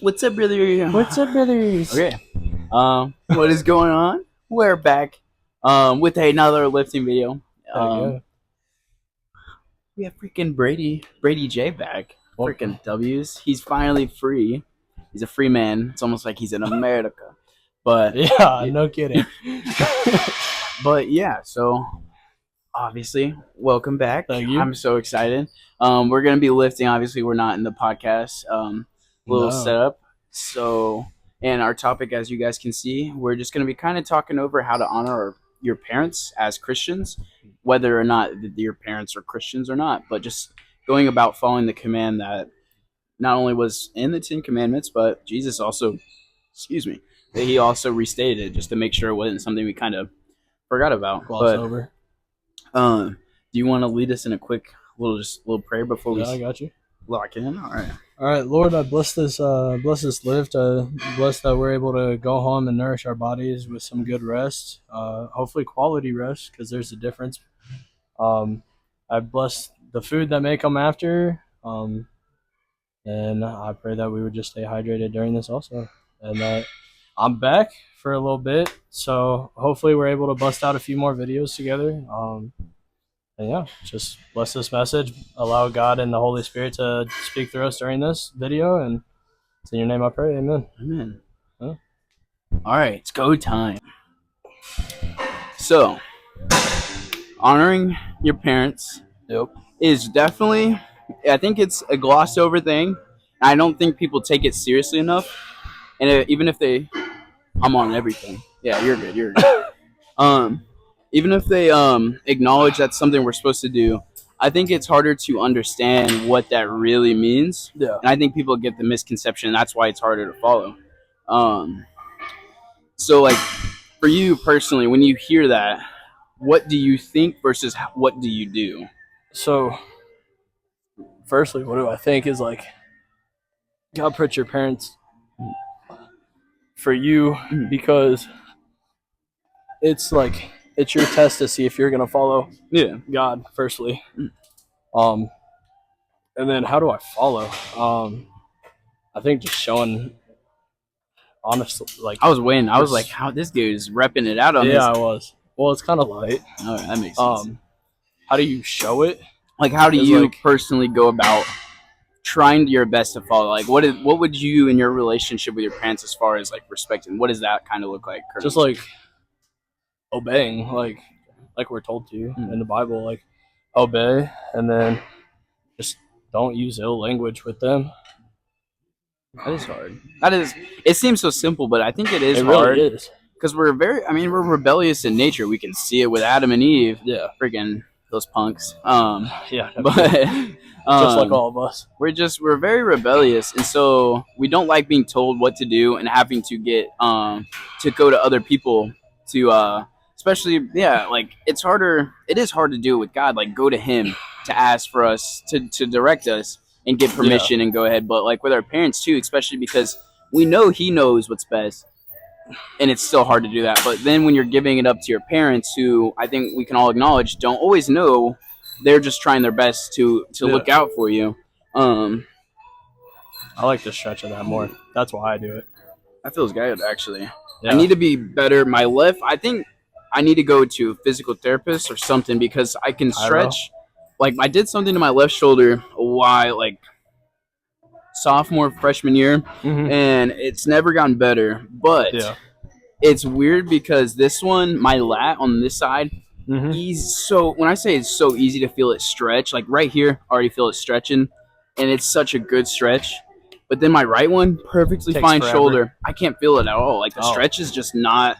What's up, brother? What's up, brothers? Okay. What is going on? We're back. With another lifting video. There We have freaking Brady J back. Well- Freaking W's. He's finally free. He's a free man. It's almost like he's in America. But Yeah, no kidding. but yeah. So obviously, welcome back. Thank you. I'm so excited. We're gonna be lifting. Obviously, we're not in the podcast. Little No. setup. So, and our topic, as you guys can see, we're just gonna be kind of talking over how to honor your parents as Christians, whether or not your parents are Christians or not, but just going about following the command that not only was in the Ten Commandments, but Jesus also, that he also restated it just to make sure it wasn't something we kind of forgot about. Gloss over. Do you want to lead us in a quick little prayer before Yeah, I we got you. lock in? All right. All right, Lord, I bless this lift. Bless that we're able to go home and nourish our bodies with some good rest. Hopefully quality rest, because there's a difference. I bless the food that may come after. And I pray that we would just stay hydrated during this also. And that I'm back for a little bit, so hopefully we're able to bust out a few more videos together. And yeah, just bless this message. Allow God and the Holy Spirit to speak through us during this video, and it's in your name I pray. Amen. Amen. Huh? All right, it's go time. So, honoring your parents is definitely, I think it's a glossed over thing. I don't think people take it seriously enough. And even if they, I'm on everything. Yeah, you're good. You're good. Even if they acknowledge that's something we're supposed to do, I think it's harder to understand what that really means. Yeah. And I think people get the misconception, and that's why it's harder to follow. So, like, for you personally, when you hear that, what do you think versus what do you do? So, firstly, what do I think is like, God put your parents for you because it's like, it's your test to see if you're going to follow God, firstly. And then how do I follow? I think just showing, honestly, like, I was waiting. I was like, how this dude is repping it out on this. Yeah, I was. Well, it's kind of light. All right, that makes sense. How do you show it? Like, how do you personally go about trying your best to follow? Like, what would you in your relationship with your parents as far as like respecting? What does that kind of look like? Currently? Just like obeying, like we're told to in the Bible, like obey, and then just don't use ill language with them. That is hard. That is. It seems so simple, but I think it is hard. It really is. Because we're we're rebellious in nature. We can see it with Adam and Eve. Yeah. Freaking those punks. Yeah. But just like all of us. We're very rebellious, and so we don't like being told what to do and having to get to go to other people to especially like it is hard to do it with God, like go to him to ask for us to direct us and get permission and go ahead. But like with our parents too, especially because we know he knows what's best, and it's still hard to do that. But then when you're giving it up to your parents, who I think we can all acknowledge don't always know, they're just trying their best to look out for you. I like the stretch of that more. That's why I do it. That feels good, actually. Yeah. I need to be better. My left, I think I need to go to a physical therapist or something because I can stretch. Like I did something to my left shoulder a while, like sophomore, freshman year, and it's never gotten better. But it's weird because this one, my lat on this side, when I say it's so easy to feel it stretch, like right here, I already feel it stretching, and it's such a good stretch. But then my right one, perfectly fine shoulder, I can't feel it at all. Like the stretch is just not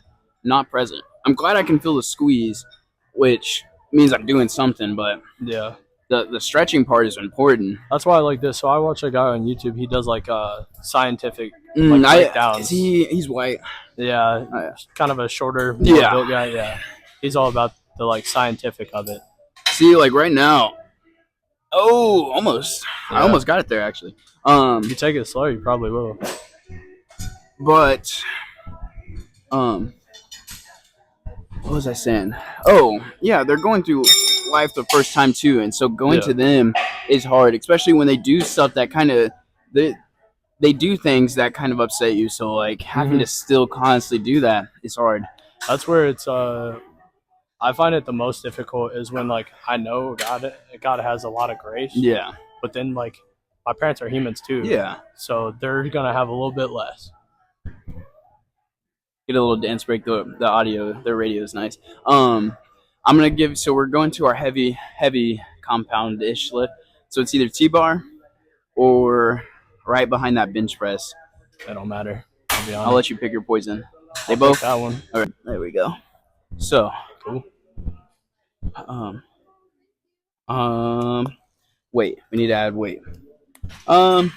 present. I'm glad I can feel the squeeze, which means I'm doing something, but the stretching part is important. That's why I like this. So I watch a guy on YouTube. He does like scientific breakdowns. He's white. Yeah, kind of a shorter built guy. Yeah, he's all about the like scientific of it. See, like right now, almost. Yeah. I almost got it there actually. If you take it slow, you probably will. But what was I saying? Oh, yeah, they're going through life the first time too, and so going to them is hard, especially when they do stuff that kind of they do things that kind of upset you. So like having to still constantly do that is hard. That's where it's I find it the most difficult is when like I know God has a lot of grace. Yeah. But then like my parents are humans too. Yeah. So they're gonna have a little bit less. Get a little dance break. The audio, the radio is nice. I'm gonna give. So we're going to our heavy compound ish lift. So it's either T-bar or right behind that bench press. That don't matter. I'll let you pick your poison. They I'll both. pick that one. All right, there we go. So, Cool. Wait. We need to add weight. You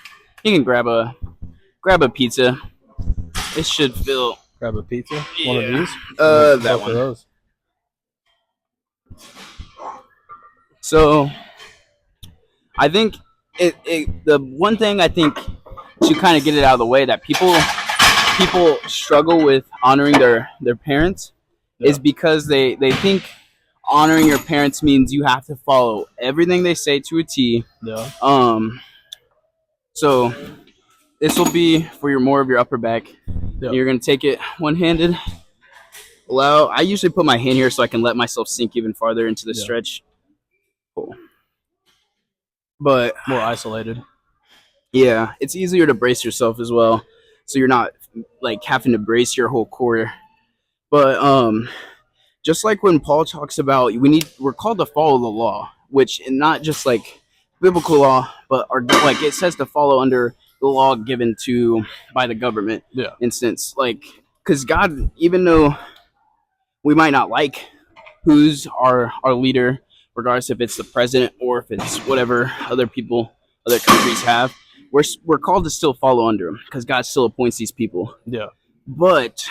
can grab a pizza. It should fill. Grab a pizza. Yeah. One of these. That one. Those. So, I think the one thing I think to kind of get it out of the way that people struggle with honoring their parents is because they think honoring your parents means you have to follow everything they say to a T. Yeah. So this will be for more of your upper back. Yep. You're gonna take it one-handed. I usually put my hand here so I can let myself sink even farther into the stretch. Cool. But more isolated. Yeah, it's easier to brace yourself as well, so you're not like having to brace your whole core. But just like when Paul talks about we're called to follow the law, which not just like biblical law, but like it says to follow under the law given by the government. Yeah. Instance, like because God, even though we might not like who's our leader, regardless if it's the president or if it's whatever other countries have, we're called to still follow under him because God still appoints these people. Yeah. But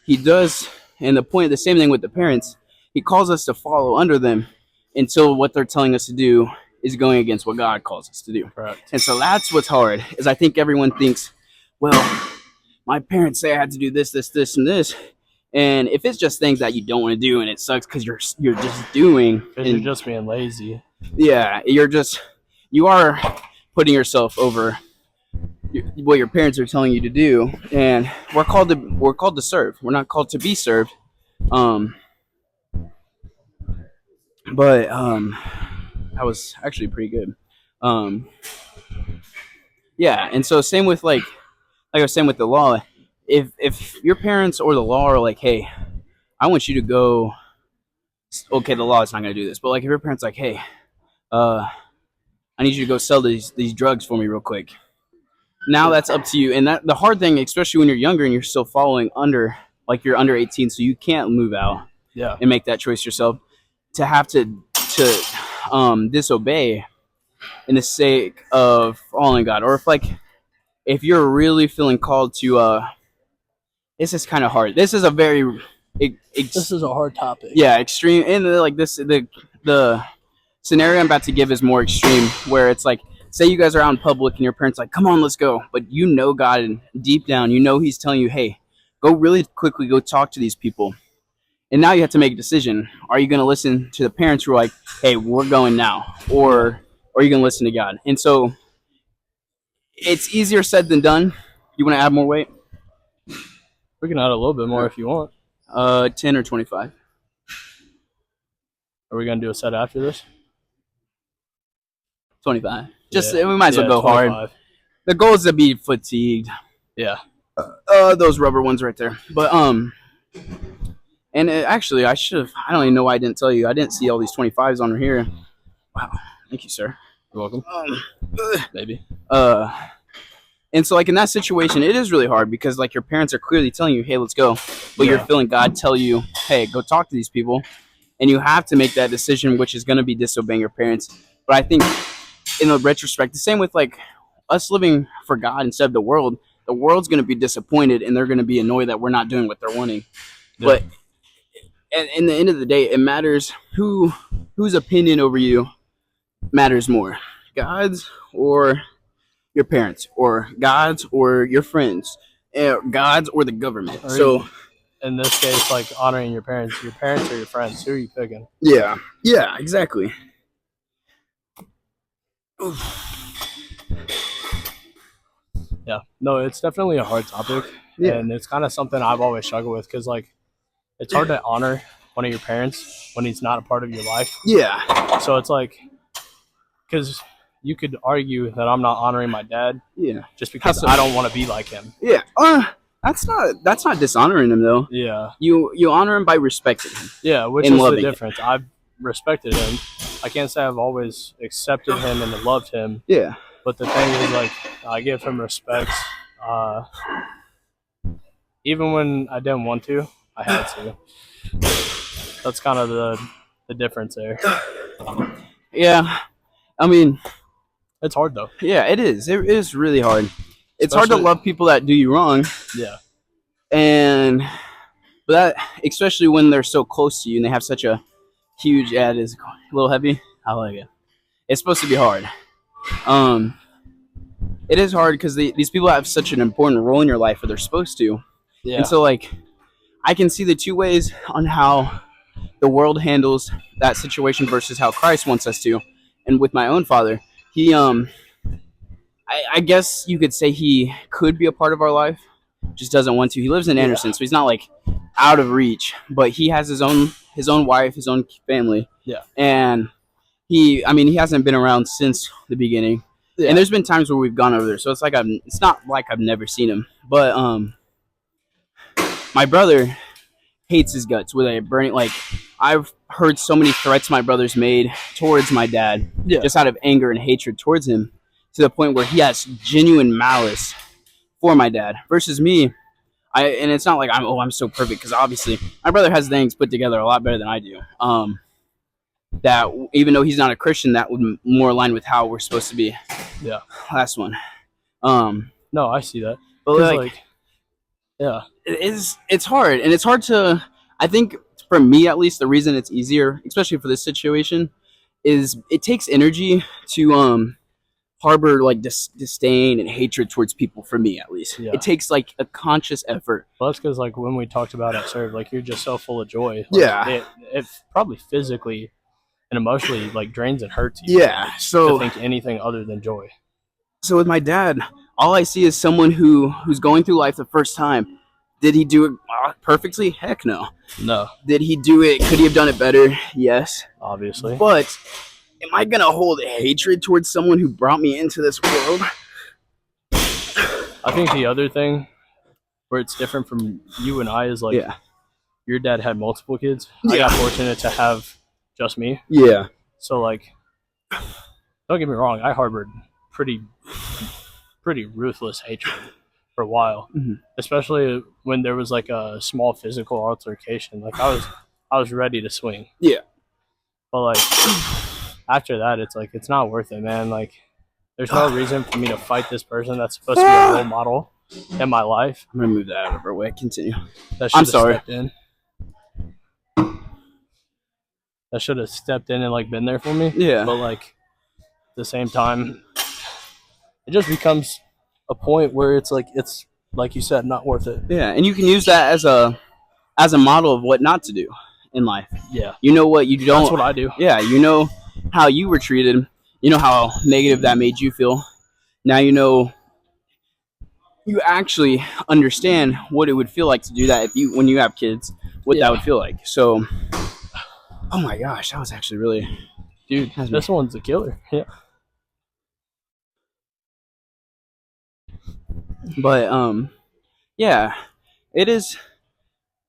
he does, and the same thing with the parents, he calls us to follow under them until what they're telling us to do is going against what God calls us to do. Correct. And so that's what's hard, is I think everyone thinks, well, my parents say I had to do this, and this. And if it's just things that you don't want to do and it sucks because you're just doing. Because you're just being lazy. Yeah, you are putting yourself over what your parents are telling you to do, and we're called to serve. We're not called to be served. But that was actually pretty good. Yeah, and so same with like I was saying with the law, if your parents or the law are like, hey, I want you to go. Okay, the law is not going to do this, but like if your parents like, hey, I need you to go sell these drugs for me real quick. Now that's up to you. And that the hard thing, especially when you're younger and you're still following under, like you're under 18, so you can't move out and make that choice yourself, to have to disobey in the sake of following God. Or if you're really feeling called to, this is kind of hard. This is a very, this is a hard topic. Yeah, extreme. And like the scenario I'm about to give is more extreme, where it's like, say you guys are out in public and your parents are like, come on, let's go. But you know God, and deep down, you know he's telling you, hey, go really quickly, go talk to these people. And now you have to make a decision. Are you going to listen to the parents who are like, hey, we're going now? Or are you going to listen to God? And so it's easier said than done. You want to add more weight? We can add a little bit more if you want. 10 or 25. Are we going to do a set after this? 25. We might as well go 25. Hard. The goal is to be fatigued. Yeah. Those rubber ones right there. But and actually, I don't even know why I didn't tell you. I didn't see all these 25s on here. Wow. Thank you, sir. You're welcome. Maybe. And so like in that situation, it is really hard because like your parents are clearly telling you, hey, let's go. But you're feeling God tell you, hey, go talk to these people. And you have to make that decision, which is going to be disobeying your parents. But I think in the retrospect, the same with like us living for God instead of the world's going to be disappointed and they're going to be annoyed that we're not doing what they're wanting. Yeah. But in the end of the day, it matters whose opinion over you matters more, God's or your parents, or God's or your friends, God's or the government. Or so in this case, like honoring your parents or your friends, who are you picking? Yeah, exactly. Yeah, no, it's definitely a hard topic, and it's kind of something I've always struggled with because like it's hard to honor one of your parents when he's not a part of your life. Yeah. So it's like because you could argue that I'm not honoring my dad. Yeah. Just because I don't want to be like him. Yeah. That's not dishonoring him though. Yeah. You honor him by respecting him. Yeah, which is the difference. I've respected him. I can't say I've always accepted him and loved him. Yeah. But the thing is, like, I give him respect. Even when I didn't want to, I had to. That's kind of the difference there. Yeah. I mean, it's hard though. Yeah, it is. It is really hard. It's hard to love people that do you wrong. Yeah. But that, especially when they're so close to you and they have such a huge ad, is a little heavy. I like it. It's supposed to be hard. It is hard because these people have such an important role in your life, or they're supposed to. Yeah. And so, like, I can see the two ways on how the world handles that situation versus how Christ wants us to. And with my own father, he, I guess you could say he could be a part of our life, just doesn't want to. He lives in Anderson, so he's not like out of reach, but he has his own wife, his own family. Yeah. And he hasn't been around since the beginning. Yeah. And there's been times where we've gone over there, so it's like it's not like I've never seen him. But my brother hates his guts with a burning. Like, I've heard so many threats my brother's made towards my dad, just out of anger and hatred towards him, to the point where he has genuine malice for my dad. Versus me, and it's not like I'm so perfect, because obviously my brother has things put together a lot better than I do. That even though he's not a Christian, that would more align with how we're supposed to be. Yeah. Last one. No, I see that. But like, yeah, it's hard, and it's hard to. I think for me, at least, the reason it's easier, especially for this situation, is it takes energy to harbor like disdain and hatred towards people. For me, at least, it takes like a conscious effort. Well, that's because like when we talked about at Serve, like you're just so full of joy. Like, yeah, it probably physically and emotionally like drains and hurts you. Yeah, so to think anything other than joy. So with my dad, all I see is someone who's going through life the first time. Did he do it perfectly? Heck no. No. Did he do it? Could he have done it better? Yes. Obviously. But am I going to hold hatred towards someone who brought me into this world? I think the other thing where it's different from you and I is like, your dad had multiple kids. Yeah. I got fortunate to have just me. Yeah. So like, don't get me wrong, I harbored pretty ruthless hatred for a while, especially when there was like a small physical altercation. Like I was ready to swing. Yeah. But like after that, it's like it's not worth it, man. Like there's no reason for me to fight this person that's supposed to be a role model in my life. I'm gonna move that out of our way. Continue. I'm sorry. That should have stepped in and like been there for me. Yeah. But like at the same time, it just becomes a point where it's like you said, not worth it. Yeah, and you can use that as a model of what not to do in life. Yeah. You know what you don't. That's what I do. Yeah, you know how you were treated. You know how negative that made you feel. Now you know. You actually understand what it would feel like to do that when you have kids, what that would feel like. So, oh my gosh, that was actually really, dude. This one's a killer. Yeah. But yeah, it is,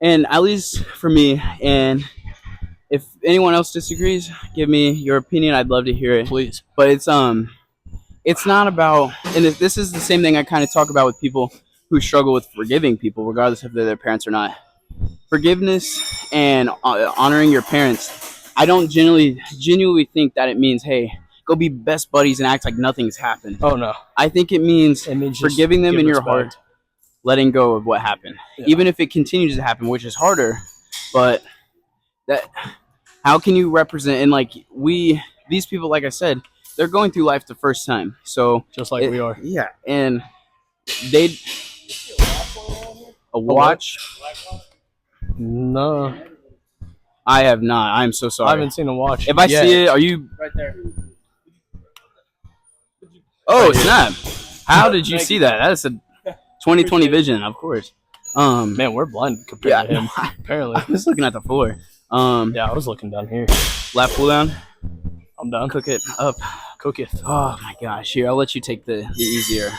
and at least for me, and if anyone else disagrees, give me your opinion. I'd love to hear it, please. But it's not about, and this is the same thing I kind of talk about with people who struggle with forgiving people, regardless if they're their parents or not. Forgiveness and honoring your parents. I don't genuinely think that it means, hey, go be best buddies and act like nothing's happened. Oh no. I think it means forgiving them in your heart, letting go of what happened, even if it continues to happen, which is harder. But that, how can you represent? And like these people, like I said, they're going through life the first time, so just like we are. Yeah, and they a watch. No, I have not. I'm so sorry. I haven't seen a watch. If I see it, are you right there? Oh, snap! How did you see that? That's a 2020 vision, of course. Man, we're blind compared to him. Apparently, I was looking at the floor. Yeah, I was looking down here. Lap pull down. I'm down. Cook it up. Cook it. Oh my gosh! Here, I'll let you take the easier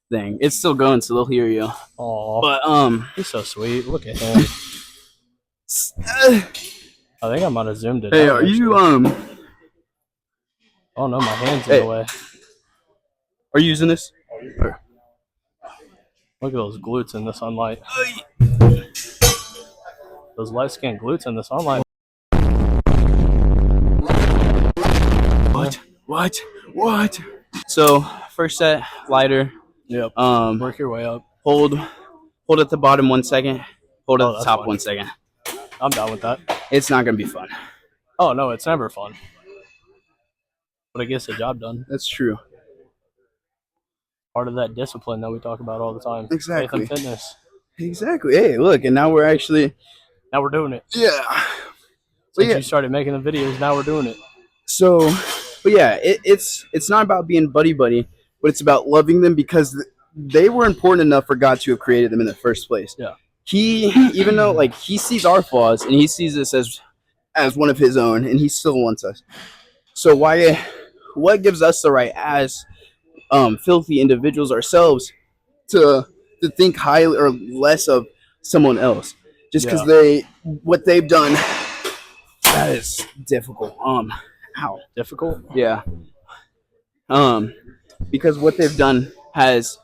thing. It's still going, so they'll hear you. Oh, but he's so sweet. Look at him. I think I might have zoomed it. Hey, are you Oh no, my hand's in the way. Are you using this? Look at those glutes in the sunlight. Those light-skinned glutes in the sunlight. What? So first set, lighter. Yep. Work your way up. Hold at the bottom 1 second. Hold at the top fine. 1 second. I'm down with that. It's not gonna be fun. Oh no, it's never fun. But it gets the job done. That's true. Part of that discipline that we talk about all the time. Exactly. Faith and fitness. Exactly. Hey, look, and now we're doing it. Yeah. Since you started making the videos, now we're doing it. So, but yeah, it's not about being buddy, but it's about loving them because they were important enough for God to have created them in the first place. Yeah. He, even though like he sees our flaws and he sees us as one of his own, and he still wants us. So what gives us the right as filthy individuals ourselves to think highly or less of someone else just because what they've done? That is difficult. Ow. Difficult? Yeah. Because what they've done has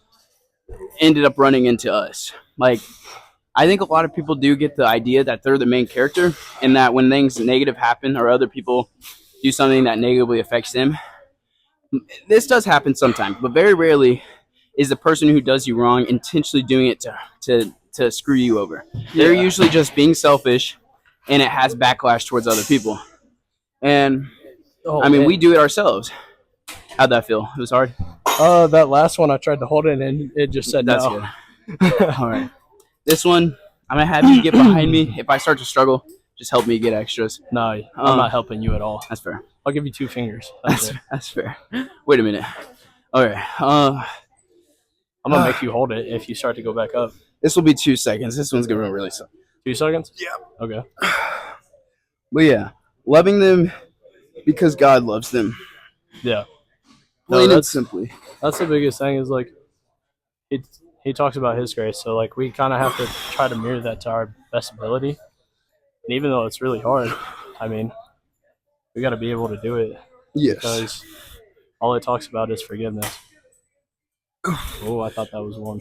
ended up running into us. Like, I think a lot of people do get the idea that they're the main character, and that when things negative happen or other people do something that negatively affects them, this does happen sometimes, but very rarely is the person who does you wrong intentionally doing it to screw you over. Yeah. They're usually just being selfish, and it has backlash towards other people. And we do it ourselves. How'd that feel? It was hard? That last one I tried to hold it and it just said That's no. Good. All right. This one, I'm going to have you get behind me. If I start to struggle, just help me get extras. No, I'm not helping you at all. That's fair. I'll give you 2 fingers. That's fair. Wait a minute. All right. I'm going to make you hold it if you start to go back up. This will be 2 seconds. This one's going to really suck. 2 seconds? Yeah. Okay. But yeah, loving them because God loves them. Yeah. Plain and simply. That's the biggest thing is like he talks about his grace, so like we kind of have to try to mirror that to our best ability. And even though it's really hard, I mean, we got to be able to do it. Yes. Because all it talks about is forgiveness. Oh, I thought that was one.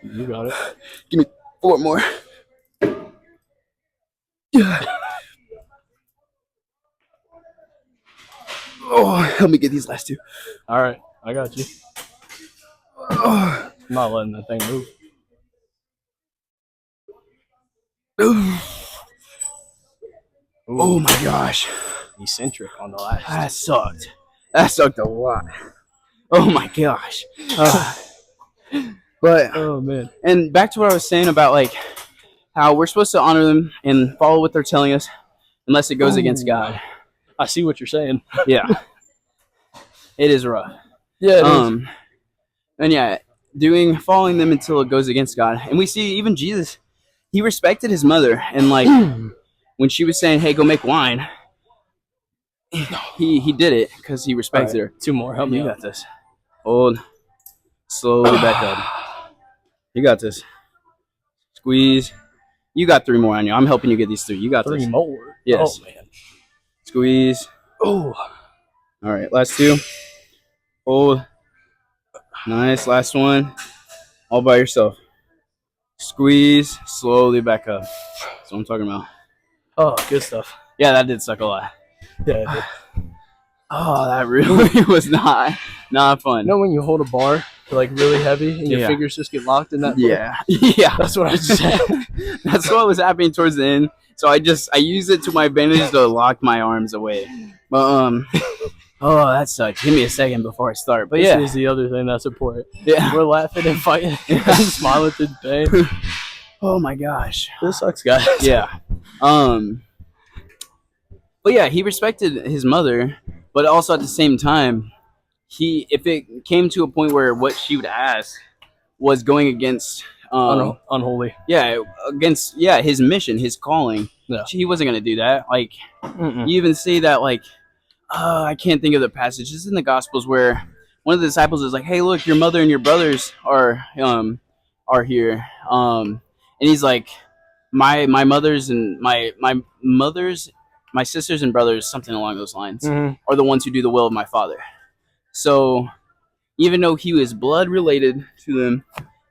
You got it. Give me 4 more. Oh, help me get these last 2. All right, I got you. I'm not letting that thing move. Oh my gosh. Eccentric on the last. That sucked. That sucked a lot. Oh my gosh. But oh man. And back to what I was saying about like how we're supposed to honor them and follow what they're telling us unless it goes against God. I see what you're saying. Yeah. It is rough. Yeah, it is. And yeah, following them until it goes against God. And we see even Jesus, he respected his mother, and like when she was saying, "Hey, go make wine," he did it because he respected her. 2 more. Help me. You got this. Hold. Slowly back up. You got this. Squeeze. You got 3 more on you. I'm helping you get these 3. You got 3 this. more? Yes. Oh, man. Squeeze. Oh. All right, last 2. Hold. Nice. Last one. All by yourself. Squeeze. Slowly back up. That's what I'm talking about. Oh, good stuff. Yeah, that did suck a lot. Yeah, it did. Oh, that really was not fun. You know when you hold a bar like really heavy and your fingers just get locked in that bar? Yeah. That's what I just said. That's what was happening towards the end. So I used it to my advantage to lock my arms away. But oh, that sucked. Give me a second before I start. But this is the other thing that's important. Yeah. We're laughing and fighting and smiling through the pain. Oh my gosh. This sucks, guys. Yeah. But But yeah, he respected his mother, but also at the same time, if it came to a point where what she would ask was going against unholy. Yeah, against his mission, his calling. Yeah. He wasn't gonna do that. Like you even see that like I can't think of the passage. It's in the Gospels where one of the disciples is like, "Hey, look, your mother and your brothers are here." And he's like, "My mother's and my sisters and brothers, something along those lines, are the ones who do the will of my Father." So even though he was blood related to them,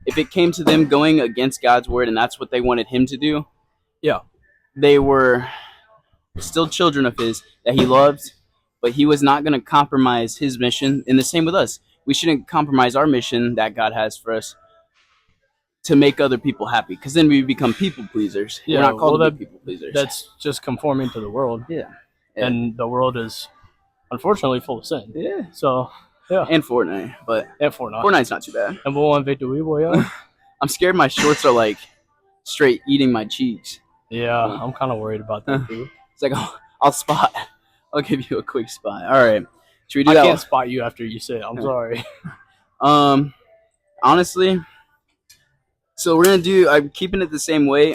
if it came to them going against God's word and that's what they wanted him to do, they were still children of his that he loved, but he was not going to compromise his mission. And the same with us. We shouldn't compromise our mission that God has for us to make other people happy, because then we become people pleasers. We're not called to be people pleasers. That's just conforming to the world. Yeah. And the world is unfortunately full of sin. Yeah. So, yeah. And Fortnite. Fortnite's not too bad. And we'll invade the Weeble, I'm scared my shorts are like straight eating my cheeks. Yeah, I'm kind of worried about that too. It's like, I'll spot. I'll give you a quick spot. All right. Should we do that? I can't spot you after you say it. I'm sorry. Honestly, so we're going to do, I'm keeping it the same way,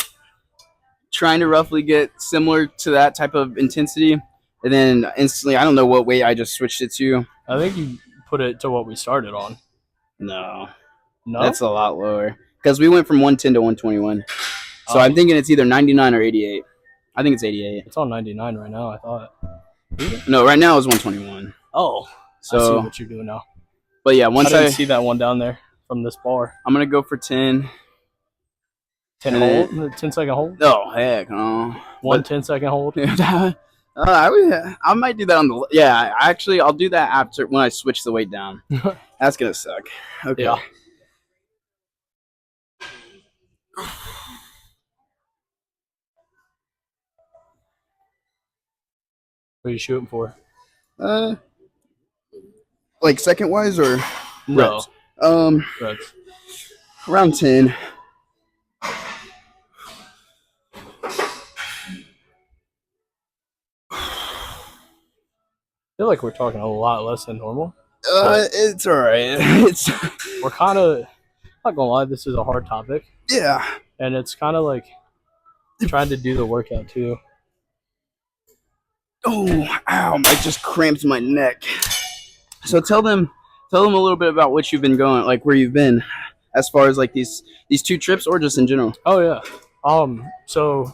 trying to roughly get similar to that type of intensity. And then instantly, I don't know what weight I just switched it to. I think you put it to what we started on. No? That's a lot lower. Because we went from 110 to 121. So Oh. I'm thinking it's either 99 or 88. I think it's 88. It's on 99 right now, I thought. No, right now it's 121. Oh. So, I see what you're doing now. But yeah, once I didn't see that one down there from this bar. I'm going to go for 10. 10 hold? 10-second hold? Oh, heck no. 10-second hold? I might do that on the... Yeah, actually, I'll do that after when I switch the weight down. That's going to suck. Okay. Yeah. What are you shooting for? Like second wise or no? Reps. Around 10. I feel like we're talking a lot less than normal. It's all right. We're kind of, not gonna lie, this is a hard topic. Yeah. And it's kind of like trying to do the workout too. Oh, ow! I just cramped my neck. So tell them a little bit about what you've been going, like where you've been, as far as like these 2 trips or just in general. Oh yeah. So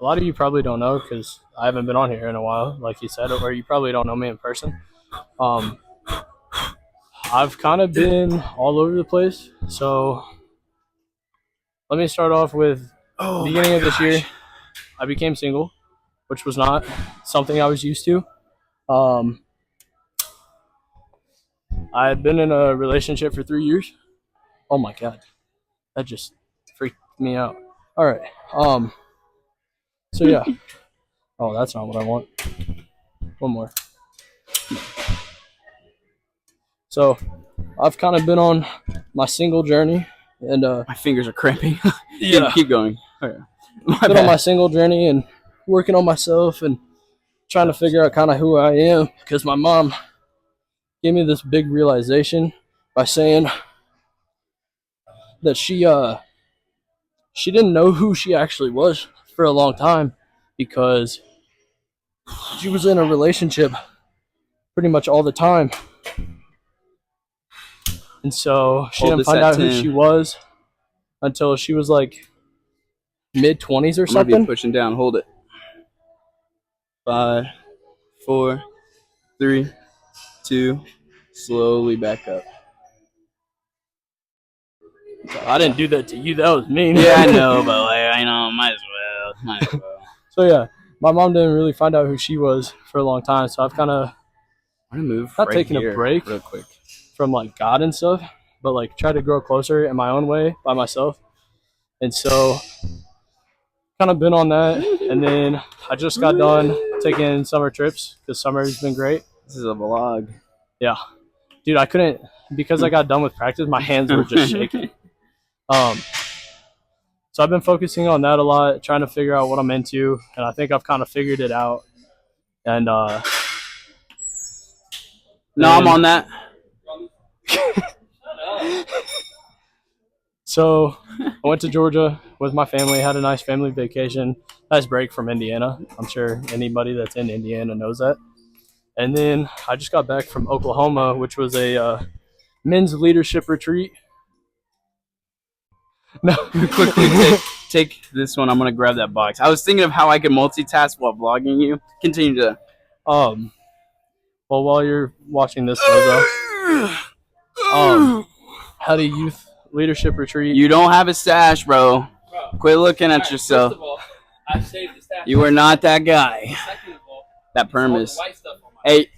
a lot of you probably don't know because I haven't been on here in a while, like you said, or you probably don't know me in person. I've kind of been all over the place. So let me start off with the beginning of this year. I became single, which was not something I was used to. I had been in a relationship for 3 years. Oh my God. That just freaked me out. All right. So yeah. Oh, that's not what I want. One more. So I've kind of been on my single journey, and my fingers are cramping. Yeah. Keep going. Okay. Been on my single journey and working on myself and trying to figure out kind of who I am, because my mom gave me this big realization by saying that she didn't know who she actually was for a long time, because she was in a relationship pretty much all the time. And so she didn't find out who she was until she was like mid-20s or something. I'm pushing down. Hold it. 5, 4, 3, 2. Slowly back up. I didn't do that to you. That was mean. Yeah, I know, but like, I know, might as well. So yeah, my mom didn't really find out who she was for a long time. So I've kind of taken a break real quick from like God and stuff, but like try to grow closer in my own way by myself. And so kind of been on that. And then I just got done taking summer trips because summer has been great. This is a vlog. Yeah. Dude, I couldn't, because I got done with practice, my hands were just shaking. So I've been focusing on that a lot, trying to figure out what I'm into, and I think I've kind of figured it out. And no, I'm on that. So I went to Georgia with my family, had a nice family vacation, nice break from Indiana. I'm sure anybody that's in Indiana knows that. And then I just got back from Oklahoma, which was a men's leadership retreat. No, quickly take this one. I'm gonna grab that box. I was thinking of how I could multitask while vlogging you. Continue to. Well, while you're watching this, Bozo, had a youth leadership retreat. You don't have a stash, bro. Quit looking at yourself. First of all, I saved the stash. You are not that guy. Second of all, that perm is. Hey.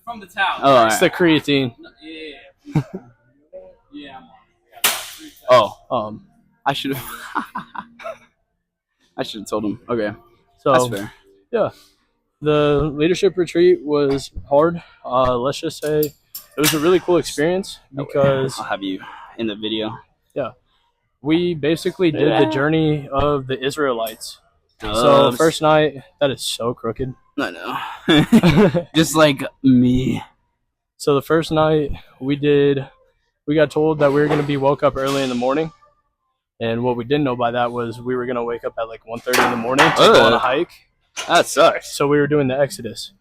From the towel. Oh, it's the creatine. Yeah. Yeah. Oh. I should have. I should have told him. Okay. So that's fair. Yeah. The leadership retreat was hard. Let's just say it was a really cool experience because I'll have you in the video. Yeah. We basically did the journey of the Israelites. So first night, that is so crooked. I know. Just like me. So the first night we got told that we were going to be woke up early in the morning. And what we didn't know by that was we were going to wake up at like 1:30 in the morning to go on a hike. That sucks. So we were doing the Exodus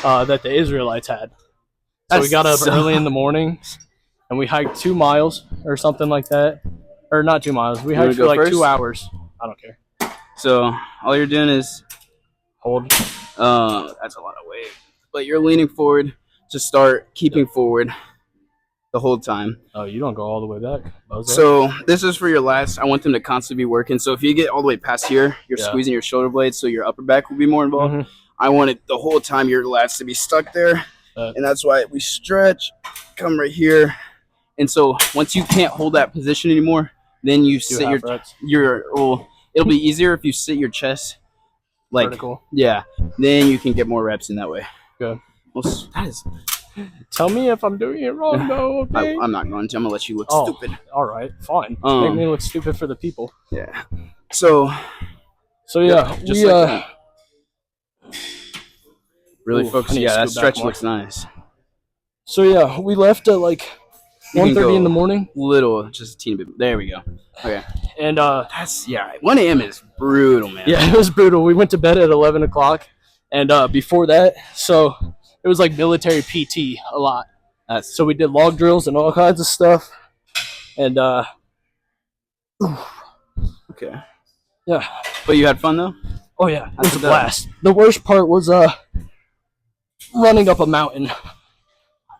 that the Israelites had. So we got up early in the morning and we hiked 2 miles or something like that. Or not 2 miles. We hiked for like first? 2 hours. I don't care. So all you're doing is hold. That's a lot of weight. But you're leaning forward to start keeping forward the whole time. Oh, you don't go all the way back. So this is for your lats. I want them to constantly be working. So if you get all the way past here, you're squeezing your shoulder blades, so your upper back will be more involved. Mm-hmm. I want it the whole time your lats to be stuck there. And that's why we stretch, come right here. And so once you can't hold that position anymore, then you sit well, it'll be easier if you sit your chest like vertical. Yeah. Then you can get more reps in that way. Good. Well, that is. Tell me if I'm doing it wrong, though. Okay? I'm not going to. I'm gonna let you look stupid. All right, fine. Make me look stupid for the people. Yeah. So yeah, just like that. Really focus. Yeah, that stretch looks nice. So yeah, we left at like 1:30 in the morning. Just a teeny bit. There we go. Okay. And that's 1 a.m. is brutal, man. Yeah, it was brutal. We went to bed at 11 o'clock, and before that, so it was like military PT a lot. So we did log drills and all kinds of stuff, and okay. Yeah. But you had fun though? Oh yeah, it was a blast. The worst part was running up a mountain.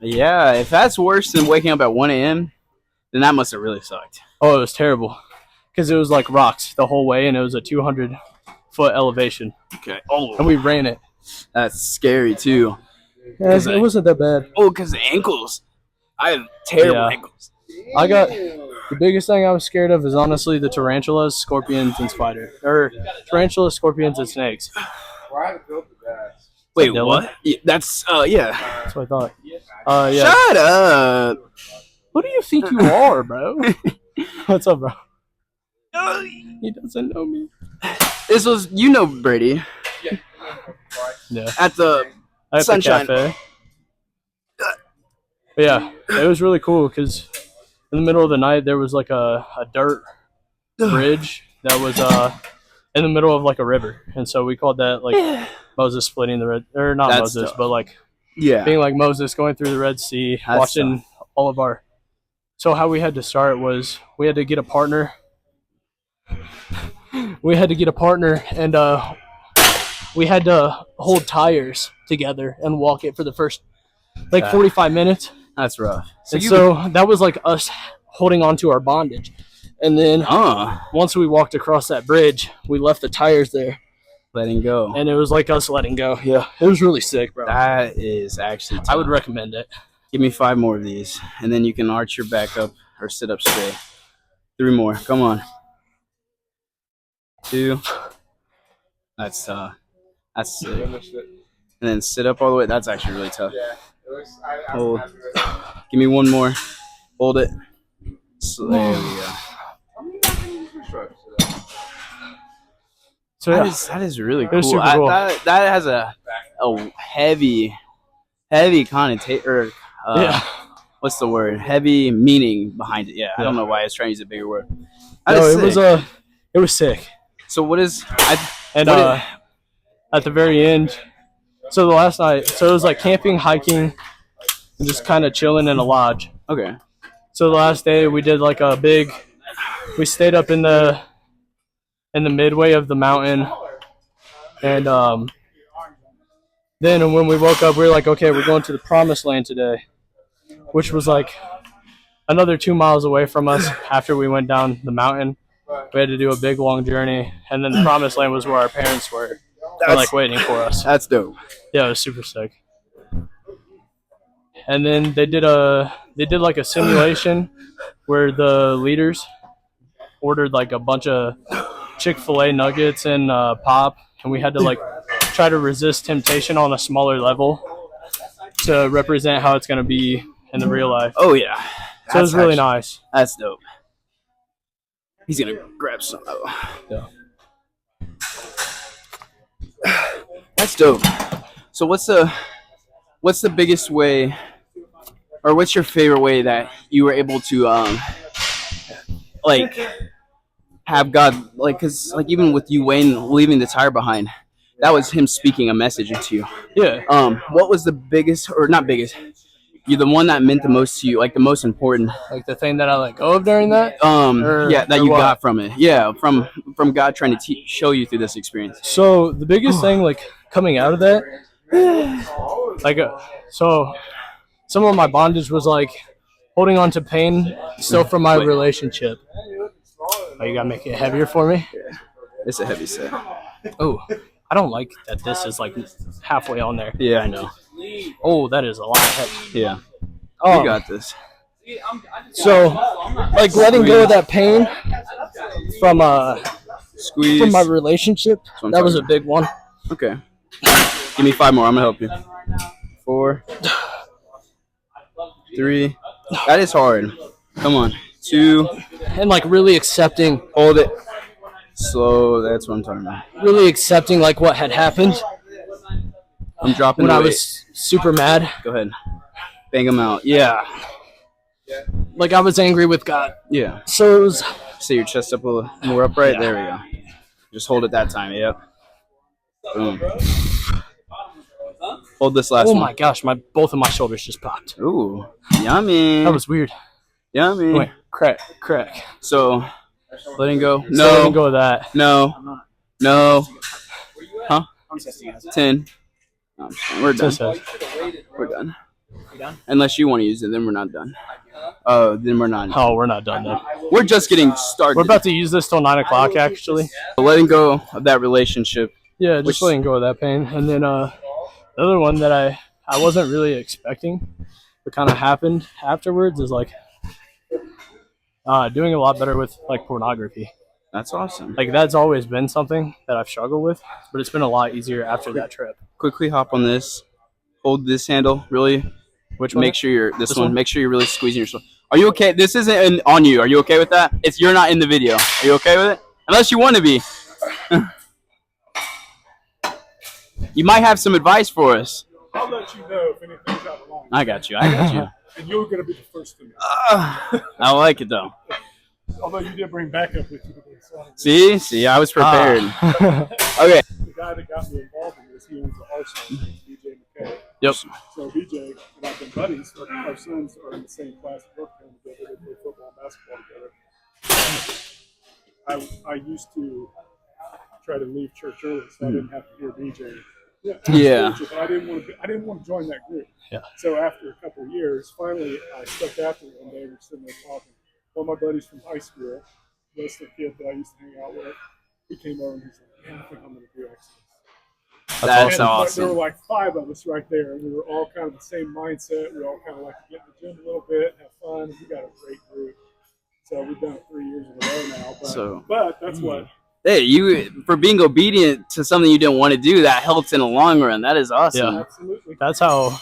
Yeah, if that's worse than waking up at 1 a.m., then that must have really sucked. Oh, it was terrible. Because it was like rocks the whole way, and it was a 200-foot elevation. Okay. Oh. And we ran it. That's scary, too. Yeah, it wasn't that bad. Oh, because the ankles. I have terrible ankles. The biggest thing I was scared of is honestly the tarantulas, scorpions, and spiders. Or tarantulas, scorpions, and snakes. Wait, what? Yeah, that's, yeah. That's what I thought. Yeah. Shut up. Who do you think you are, bro? What's up, bro? He doesn't know me. This was, Brady. Yeah. At the Sunshine. The cafe. But yeah, it was really cool because in the middle of the night there was like a dirt bridge that was in the middle of like a river, and so we called that like Moses splitting the Red, or not That's Moses, tough. But like being like Moses going through the Red Sea, watching all of our. So how we had to start was we had to get a partner. We had to get a partner, and we had to hold tires together and walk it for the first 45 minutes. That's rough. So that was like us holding on to our bondage. And then once we walked across that bridge, we left the tires there. Letting go. And it was like us letting go. Yeah. It was really sick, bro. That is actually tough. I would recommend it. Give me 5 more of these, and then you can arch your back up or sit up straight. 3 more. Come on. 2. That's sick. And then sit up all the way. That's actually really tough. Yeah. Hold. Give me 1 more. Hold it. So there we go. So yeah, that is really it was cool. super cool. That has a heavy connotation, or Yeah. what's the word? Heavy meaning behind it. Yeah, I don't know why I was trying to use a bigger word. That No, is it was sick. So what is at the very end, so the last night, so it was like camping, hiking, and just kind of chilling in a lodge. Okay. So the last day we did like we stayed up in the midway of the mountain, and then when we woke up, we were like, okay, we're going to the promised land today, which was like another 2 miles away from us after we went down the mountain. We had to do a big long journey, and then the promised land was where our parents were like waiting for us. That's dope. Yeah, it was super sick. And then they did like a simulation where the leaders ordered like a bunch of Chick-fil-A nuggets and pop, and we had to like try to resist temptation on a smaller level to represent how it's going to be in the real life. Oh yeah. So it was really nice. That's dope. He's gonna grab some. Yeah. That's dope. So what's the biggest way, or what's your favorite way that you were able to like have God, like, because like even with you, Wayne, leaving the tire behind, that was him speaking a message into you. Yeah. What was the biggest, or not biggest? You're the one that meant the most to you, like the most important. Like the thing that I let go of during that. That you got from it. Yeah, from God trying to show you through this experience. So the biggest thing, like coming out of that, like so, some of my bondage was like holding on to pain still from my relationship. Oh, you gotta make it heavier for me. Yeah. It's a heavy set. Oh, I don't like that this is like halfway on there. Yeah, I know. Oh, that is a lot heavy. Yeah. You got this. So, like letting go of that pain from squeeze from my relationship, that was a big one. Okay. Give me 5 more. I'm gonna help you. 4, 3. That is hard. Come on. 2. And like really accepting. Hold it. Slow. That's what I'm talking about. Really accepting like what had happened. I'm dropping when I was super mad. Go ahead. Bang them out. Yeah. Like I was angry with God. Yeah. So it was. Set your chest up a little more upright. Yeah. There we go. Just hold it that time. Yep. Boom. Hold this last one. Oh my gosh, both of my shoulders just popped. Ooh, yummy. That was weird. Yummy. Wait, crack. So, letting go. No. So letting go of that. No. Huh? 10. No, we're done. We're done. Unless you want to use it, then we're not done. Then we're not. Oh, we're not done then. We're just getting started. We're about to use this till 9 o'clock, actually. Letting go of that relationship. Yeah, just letting go of that pain. And then the other one that I wasn't really expecting, but kind of happened afterwards, is like doing a lot better with like pornography. That's awesome. Like that's always been something that I've struggled with, but it's been a lot easier after that trip. Quickly hop on this. Hold this handle really. Which one? Make sure you're this one. Make sure you're really squeezing yourself. Are you okay? This isn't on you. Are you okay with that? You're not in the video. Are you okay with it? Unless you want to be. You might have some advice for us. I'll let you know if anything's out of line. I got you. And you're going to be the first to know. I like it though. Although you did bring backup with you. See, I was prepared. Okay. The guy that got me involved in this, he owns the Arsenal, BJ McKay. Yep. So BJ and I've been buddies. Our sons are in the same class at Brooktown together. They play football and basketball together. I used to try to leave church early so I didn't have to hear BJ. Yeah. I didn't want to join that group. Yeah. So after a couple of years, finally I stepped after it one day. We're sitting there talking. One of my buddies from high school, that's the kid that I used to hang out with, he came over and he's like, "Man, I think I'm going to do Exodus." That's awesome. There were like 5 of us right there, and we were all kind of the same mindset. We all kind of like to get in the gym a little bit, have fun. We got a great group. So we've done it 3 years in a row now. But that's what. Hey, you for being obedient to something you didn't want to do, that helps in the long run. That is awesome. Yeah, absolutely. That's how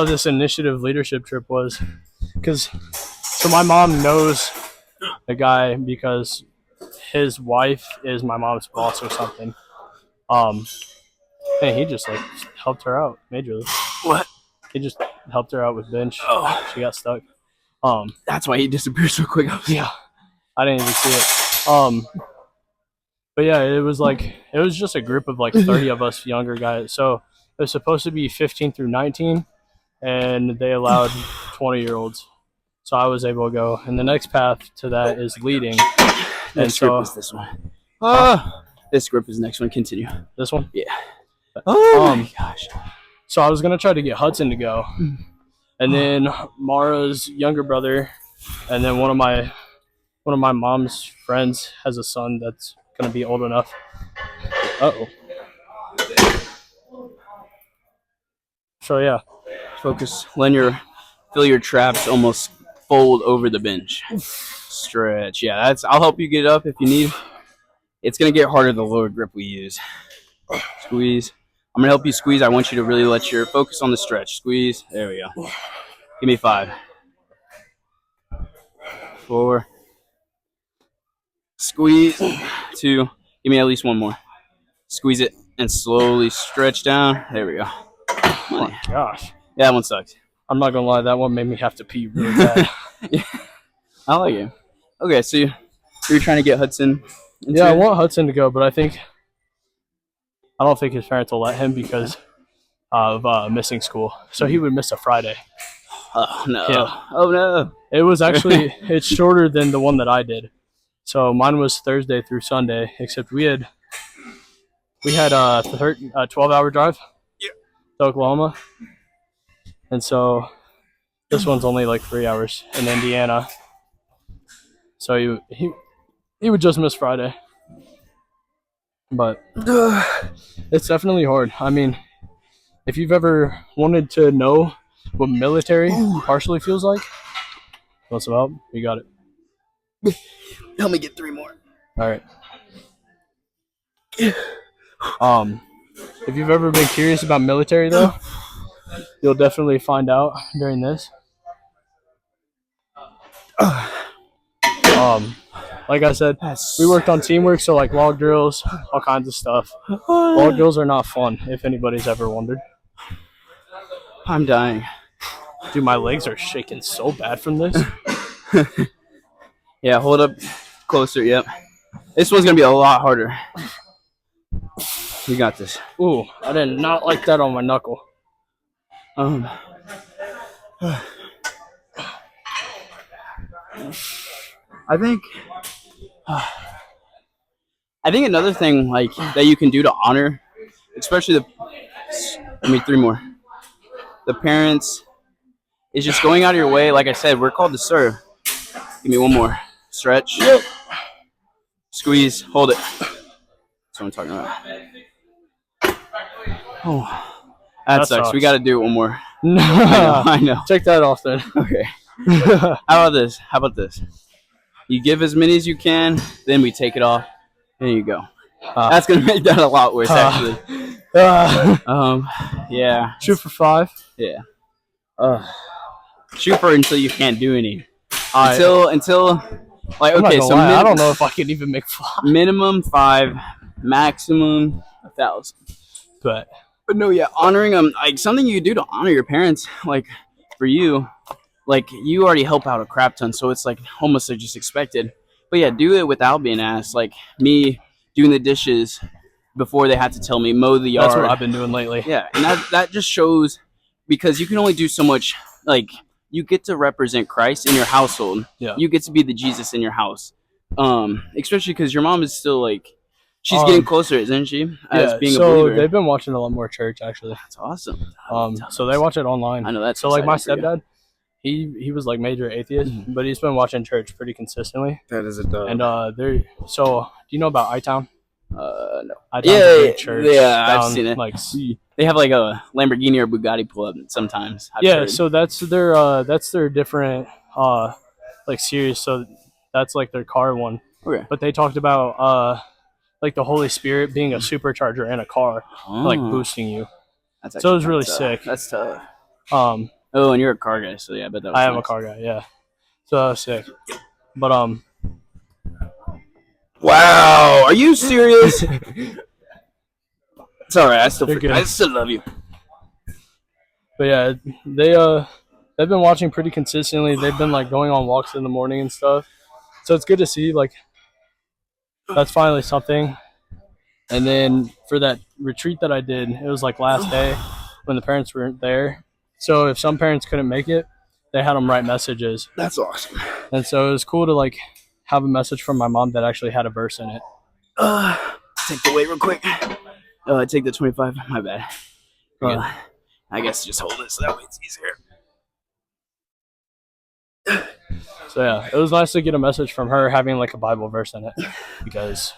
this initiative leadership trip was. So my mom knows the guy because his wife is my mom's boss or something. And he just like helped her out majorly. What? He just helped her out with bench. Oh. She got stuck. That's why he disappeared so quick. Yeah, I didn't even see it. But yeah, it was just a group of like 30 of us younger guys. So it was supposed to be 15 through 19, and they allowed 20-year-olds. So I was able to go. And the next path to that is leading. Next group is this one. This group is the next one. Continue. This one? Yeah. Oh my gosh. So I was gonna try to get Hudson to go, and then Mara's younger brother, and then one of my mom's friends has a son that's gonna be old enough. So yeah, focus. Feel your traps almost fold over the bench. Stretch. Yeah, I'll help you get up if you need. It's gonna get harder the lower grip we use. Squeeze. I'm gonna help you squeeze. I want you to really let your focus on the stretch. Squeeze. There we go. Give me 5. 4. Squeeze. 2. Give me at least 1 more. Squeeze it and slowly stretch down. There we go. Oh my gosh. Yeah, that one sucked. I'm not gonna lie, that one made me have to pee really bad. Yeah. I like it. Okay, so you're trying to get Hudson. Yeah, I want Hudson to go, but I don't think his parents will let him because of missing school. So he would miss a Friday. Oh no! Yeah. Oh no! It was actually it's shorter than the one that I did. So mine was Thursday through Sunday, except we had a 12-hour drive to Oklahoma, and so this one's only like 3 hours in Indiana. So he would just miss Friday, but it's definitely hard. I mean, if you've ever wanted to know what military partially feels like, what's about? You got it. Help me get 3 more. All right. If you've ever been curious about military, though, you'll definitely find out during this. Like I said, we worked on teamwork, so like log drills, all kinds of stuff. Log drills are not fun, if anybody's ever wondered. I'm dying. Dude, my legs are shaking so bad from this. Yeah, hold up closer. Yep. This one's going to be a lot harder. You got this. Ooh, I did not like that on my knuckle. I think another thing like that you can do to honor, especially give me 3 more. The parents is just going out of your way. Like I said, we're called to serve. Give me 1 more. Stretch. Yep. Squeeze. Hold it. That's what I'm talking about. Oh, that sucks. We got to do it 1 more. No, I know. Take that off then. Okay. How about this? You give as many as you can, then we take it off. There you go. That's gonna make that a lot worse, actually. Yeah. Shoot for 5. Yeah. Shoot for until you can't do any. Until like okay, so I don't know if I can even make 5. Minimum 5, maximum 1,000. But no, yeah, honoring them, like something you do to honor your parents, like for you. Like, you already help out a crap ton, so it's, like, almost just expected. But, yeah, do it without being asked. Like, me doing the dishes before they had to tell me, mow the yard. That's what I've been doing lately. Yeah, and that just shows, because you can only do so much, like, you get to represent Christ in your household. Yeah. You get to be the Jesus in your house. Especially because your mom is still, like, she's getting closer, isn't she? As being a believer. They've been watching a lot more church, actually. That's awesome. So they watch it online. I know that's so, like, my stepdad. He was like major atheist, but he's been watching church pretty consistently. That is a dub. And do you know about iTown? No. iTown's church. Yeah, I've seen it. Like, they have like a Lamborghini or Bugatti pull up sometimes. I've heard. So that's their different like series. So that's like their car one. Okay. But they talked about like the Holy Spirit being a supercharger in a car, like boosting you. That's so it was really tough. sick. That's tough. Oh, and you're a car guy, so yeah, I bet that was I am nice. a car guy, yeah. So that was sick. But Wow, are you serious? It's all right. I still love you. But yeah, they've been watching pretty consistently. They've been like going on walks in the morning and stuff. So it's good to see like that's finally something. And then for that retreat that I did, it was like last day when the parents weren't there. So if some parents couldn't make it, they had them write messages. That's awesome. And so it was cool to like have a message from my mom that actually had a verse in it. Take the weight real quick. Take the 25. My bad. I guess just hold it so that way it's easier. So yeah, it was nice to get a message from her having like a Bible verse in it because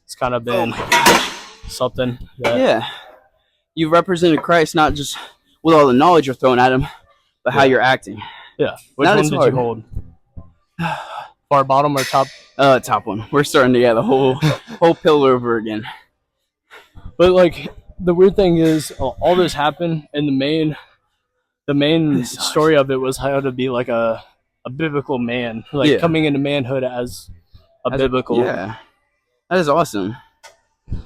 it's kind of been something. Yeah, you represented Christ not just with all the knowledge you're throwing at him, but how you're acting. Yeah. Which one did you hold? Far bottom or top? Top one. We're starting to get the whole pillar over again. But like the weird thing is, all this happened, and the main story of it was how to be like a biblical man, like coming into manhood as biblical. Yeah, that is awesome.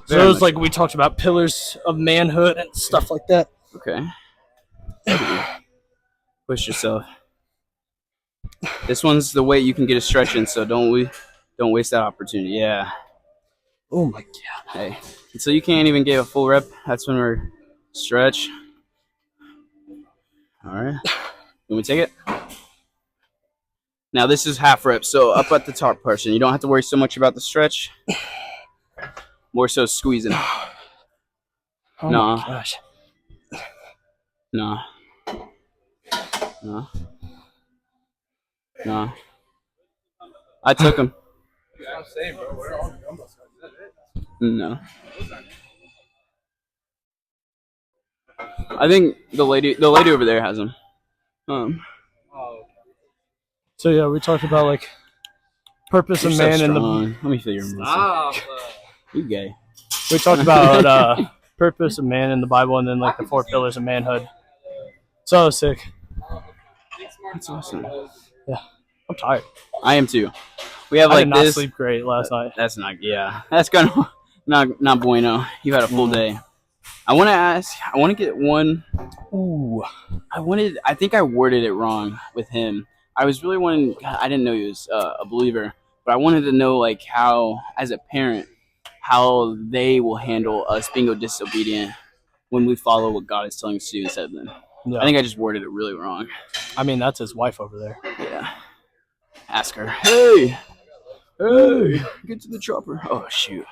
So it was like we talked about pillars of manhood and stuff like that. Okay. Push yourself. This one's the weight you can get a stretch in, so don't waste that opportunity. Yeah. Oh my god. Hey, so you can't even get a full rep. That's when we're stretch. All right. Let me take it. Now this is half rep, so up at the top portion. You don't have to worry so much about the stretch. More so squeezing. Oh my gosh. No. I took him. No. I think the lady over there has them. So yeah, we talked about like purpose of man and the. Let me feel your muscle. You gay. We talked about purpose of man in the Bible, and then like the 4 pillars of manhood. So I was sick. That's awesome. Yeah, I'm tired. I am too. We have I like did not this. sleep great last night. That's not. Yeah, that's kind of not bueno. You had a full day. I want to ask. I want to get one. Ooh. I think I worded it wrong with him. I was really wanting. I didn't know he was a believer, but I wanted to know like how, as a parent, how they will handle us being disobedient when we follow what God is telling us to do instead of them. Yeah. I think I just worded it really wrong. I mean, that's his wife over there. Yeah. Ask her. Hey, get to the chopper. Oh shoot,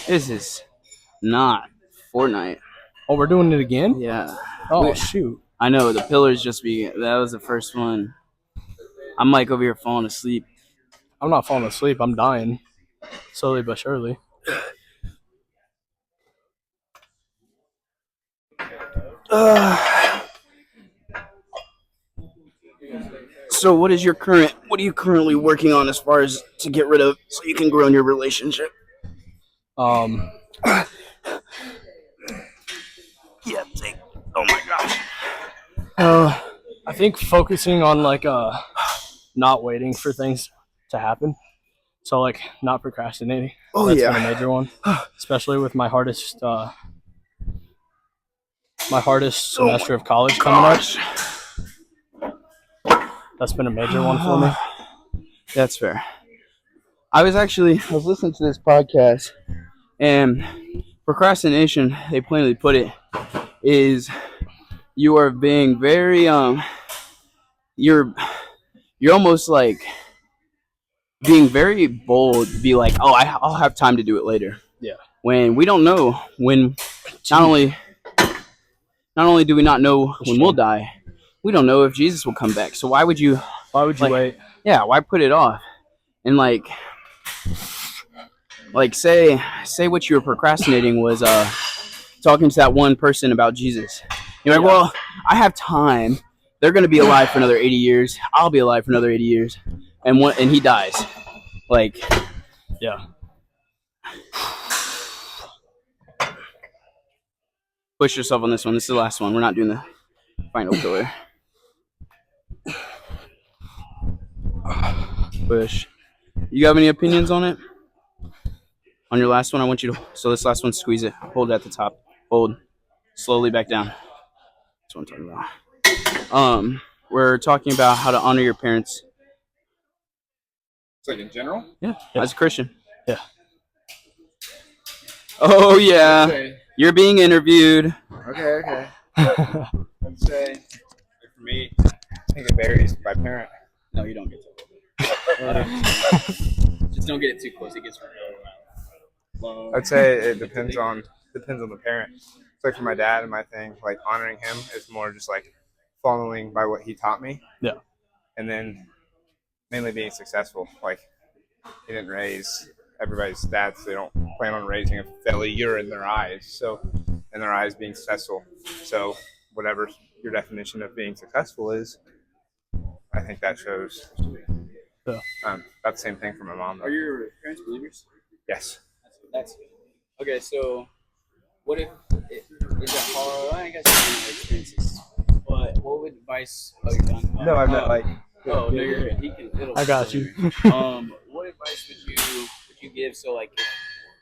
this is not Fortnite. Oh, we're doing it again? Yeah. Oh shoot. I know the pillars that was the first one. I'm like over here falling asleep. I'm not falling asleep. I'm dying, slowly but surely. So what are you currently working on as far as to get rid of so you can grow in your relationship? Yeah, oh my gosh. I think focusing on like not waiting for things to happen. So like not procrastinating. Oh, that's yeah. been a major one. Especially with my hardest semester of college coming up. That's been a major one for me. That's fair. I was listening to this podcast, and procrastination, they plainly put it, is you are being very you're almost like being very bold to be like, oh, I'll have time to do it later. Yeah. When we don't know when, not only do we not know when we'll die, we don't know if Jesus will come back. So why would you wait? Yeah, why put it off? And like say what you were procrastinating was talking to that one person about Jesus. You're like, well, I have time. They're going to be alive for another 80 years. I'll be alive for another 80 years. And he dies. Like, yeah. Push yourself on this one. This is the last one. We're not doing the final pillar. Push. You have any opinions on it? On your last one, I want you to. So this last one, squeeze it. Hold it at the top. Hold. Slowly back down. That's what I'm talking about. We're talking about how to honor your parents. It's like in general? Yeah. As a Christian. Yeah. Oh, yeah. You're being interviewed. Okay. I'd say, for me, I think it varies by parent. No, you don't get to. Just don't get it too close. It gets real. I'd say it depends on the parent. It's like for my dad and my thing, like honoring him is more just like following by what he taught me. Yeah. And then mainly being successful. Like he didn't raise everybody's stats. They don't plan on raising a failure in their eyes. So in their eyes being successful. So whatever your definition of being successful is, I think that shows. Yeah. That's the same thing for my mom. Though. Are your parents believers? Yes. That's good. Okay, so what if is it hard? I guess you have experiences. But what would advice? Oh, you're done. No, I'm not like. Oh no, you're good. He can. I got you. What advice would you give? So like, if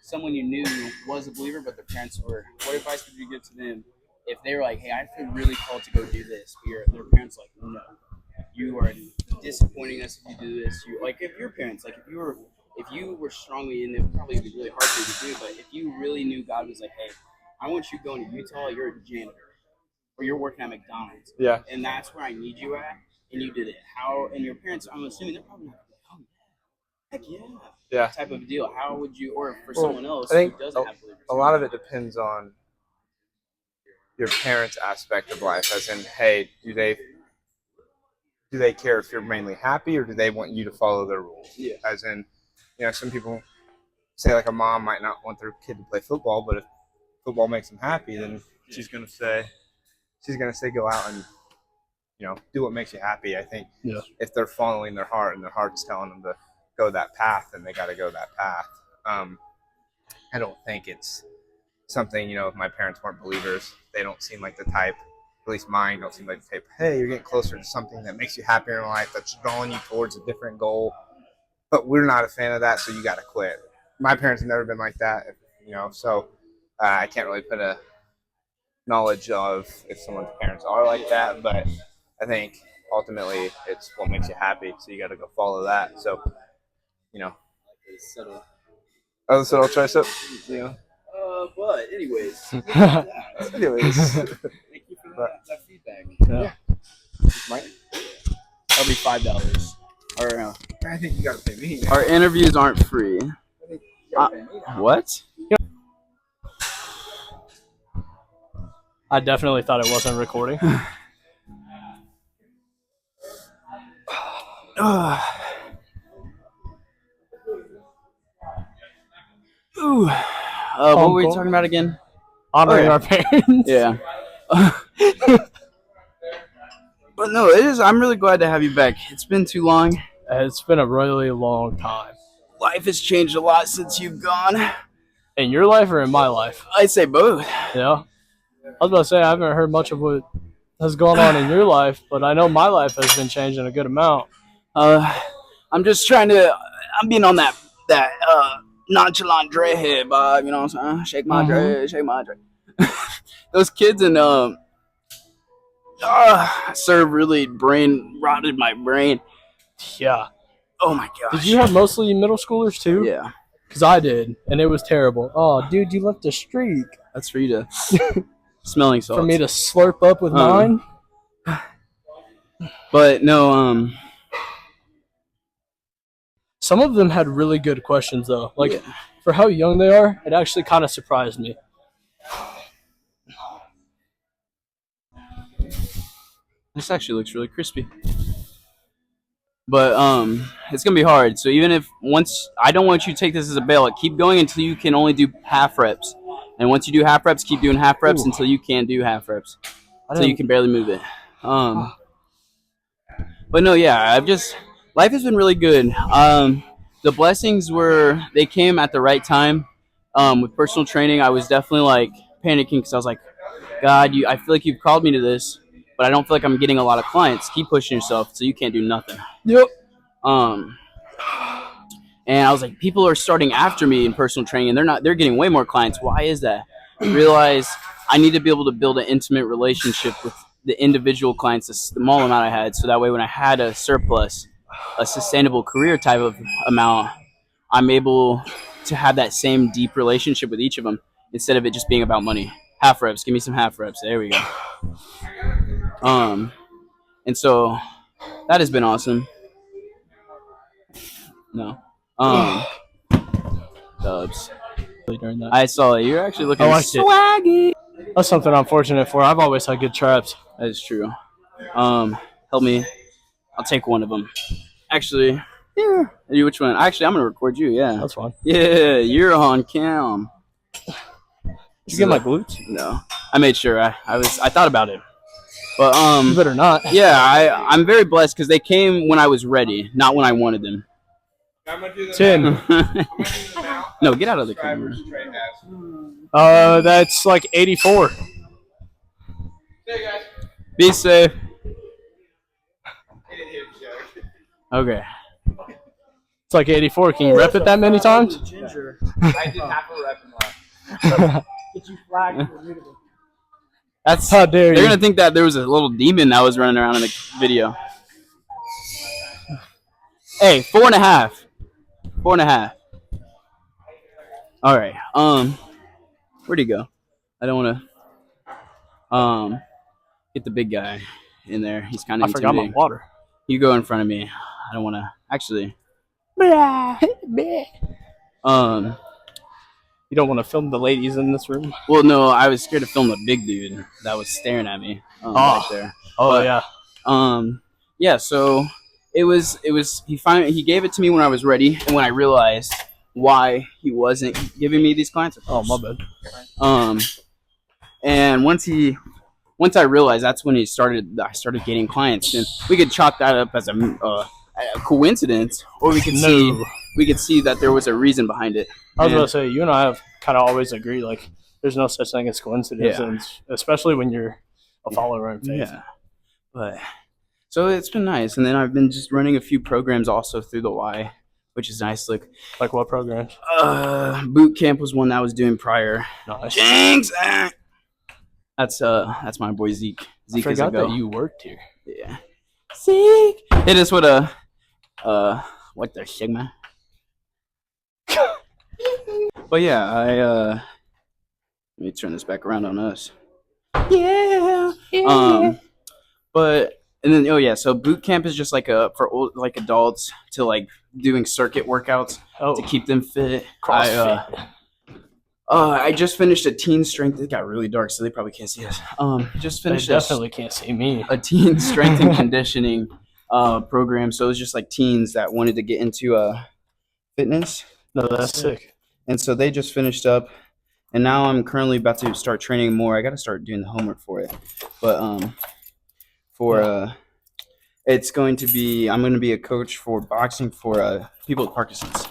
someone you knew was a believer, but their parents were. What advice would you give to them if they were like, "Hey, I feel really called to go do this," but their parents like, "No, you are disappointing us if you do this." You like if your parents like if you were strongly in it, would probably be really hard for you to do. But if you really knew God was like, "Hey, I want you going to Utah. You're a janitor, or you're working at McDonald's, Yeah, and that's where I need you at," and you did it. How? And your parents, I'm assuming they're probably not like, "Oh heck yeah, type of deal." How would you, or for someone else I think who doesn't have believers? A lot of it depends on your parents' aspect of life, as in, hey, do they care if you're mainly happy, or do they want you to follow their rules? Yeah. As in, some people say like a mom might not want their kid to play football, but if football makes them happy, then she's gonna say go out and do what makes you happy. I think if they're following their heart and their heart's telling them to go that path, then they got to go that path. I don't think it's something, if my parents weren't believers, they don't seem like the type, at least mine don't seem like the type, hey, you're getting closer to something that makes you happier in life, that's drawing you towards a different goal, but we're not a fan of that, so you got to quit. My parents have never been like that, so I can't really put a knowledge of if someone's parents are like that, but I think ultimately it's what makes you happy, so you got to go follow that. So, Oh, so I'll tricep. But anyways. Anyways. Thank you for that feedback. Yeah. That'll be $5. Or I think you gotta pay me. our interviews aren't free. What? I definitely thought it wasn't recording. Ooh. What were we talking about again? Honoring our parents. Yeah. But no, it is. I'm really glad to have you back. It's been too long. It's been a really long time. Life has changed a lot since you've gone. In your life or in my life? I'd say both. Yeah. I was about to say, I haven't heard much of what has gone on in your life, but I know my life has been changing a good amount. I'm just trying to. I'm being on that nonchalant dreadhead vibe. You know what I'm saying? Shake my dread, shake my dread. Those kids in serve really rotted my brain. Yeah. Oh my gosh. Did you have mostly middle schoolers too? Yeah. Because I did, and it was terrible. Oh, dude, you left a streak. That's for you to smelling salts. For me to slurp up with mine. But no, some of them had really good questions though. Like for how young they are, it actually kind of surprised me. This actually looks really crispy. But it's gonna be hard. So even if I don't want you to take this as a bailout. Keep going until you can only do half reps. And once you do half reps, keep doing half reps until you can't do half reps. Until you can barely move it. But no, yeah, life has been really good. The blessings they came at the right time. With personal training, I was definitely like panicking because I was like, God, I feel like you've called me to this, but I don't feel like I'm getting a lot of clients. Keep pushing yourself so you can't do nothing. Yep. And I was like, people are starting after me in personal training, and they're getting way more clients. Why is that? Realize I need to be able to build an intimate relationship with the individual clients, the small amount I had, so that way when I had a surplus, a sustainable career type of amount, I'm able to have that same deep relationship with each of them instead of it just being about money. Half reps, give me some half reps. There we go. And so that has been awesome. No. Dubs. I saw it. You're actually looking swaggy. That's something I'm fortunate for. I've always had good traps. That is true. Help me. I'll take one of them. Actually, yeah. Which one? Actually, I'm gonna record you. Yeah. That's fine. Yeah, you're on cam. Did you get my glutes? No, I made sure. I thought about it, but You better not. Yeah, I'm very blessed because they came when I was ready, not when I wanted them. Tim. No, get out of the camera. That's like 84. Be safe. Okay. It's like 84. Can you rep it that many times? Ginger. I did half a rep in left. Get you flagged immediately. That's how dare they're you. gonna think that there was a little demon that was running around in the video. Hey, 4.5. 4.5. All right. Where'd he go? I don't want to get the big guy in there. He's kind of I forgot my intimidating. water. You go in front of me. I don't want to actually. You don't want to film the ladies in this room? Well, no, I was scared to film the big dude that was staring at me right there. Oh, But, yeah. Yeah, so it was he gave it to me when I was ready, and when I realized why he wasn't giving me these clients. Oh, my bad. And once I realized, that's when I started getting clients, and we could chalk that up as a coincidence, or we could see that there was a reason behind it. I was going to say, you and I have kind of always agreed, like, there's no such thing as coincidence, and especially when you're a follower in faith. Yeah. But so it's been nice, and then I've been just running a few programs also through the Y, which is nice. Like what programs? Boot camp was one that I was doing prior. Nice. Jinx! That's my boy Zeke. Zeke I forgot is a go. that you worked here. Yeah. Zeke hit us with a what the Sigma. But yeah, let me turn this back around on us. Yeah. But and then so boot camp is just like for adults to like doing circuit workouts to keep them fit. CrossFit. I just finished a teen strength. It got really dark, so they probably can't see us. Just finished. They definitely can't see me. A teen strength and conditioning program. So it was just like teens that wanted to get into fitness. No, that's sick. And so they just finished up, and now I'm currently about to start training more. I got to start doing the homework for it, but it's going to be I'm going to be a coach for boxing for people with Parkinson's.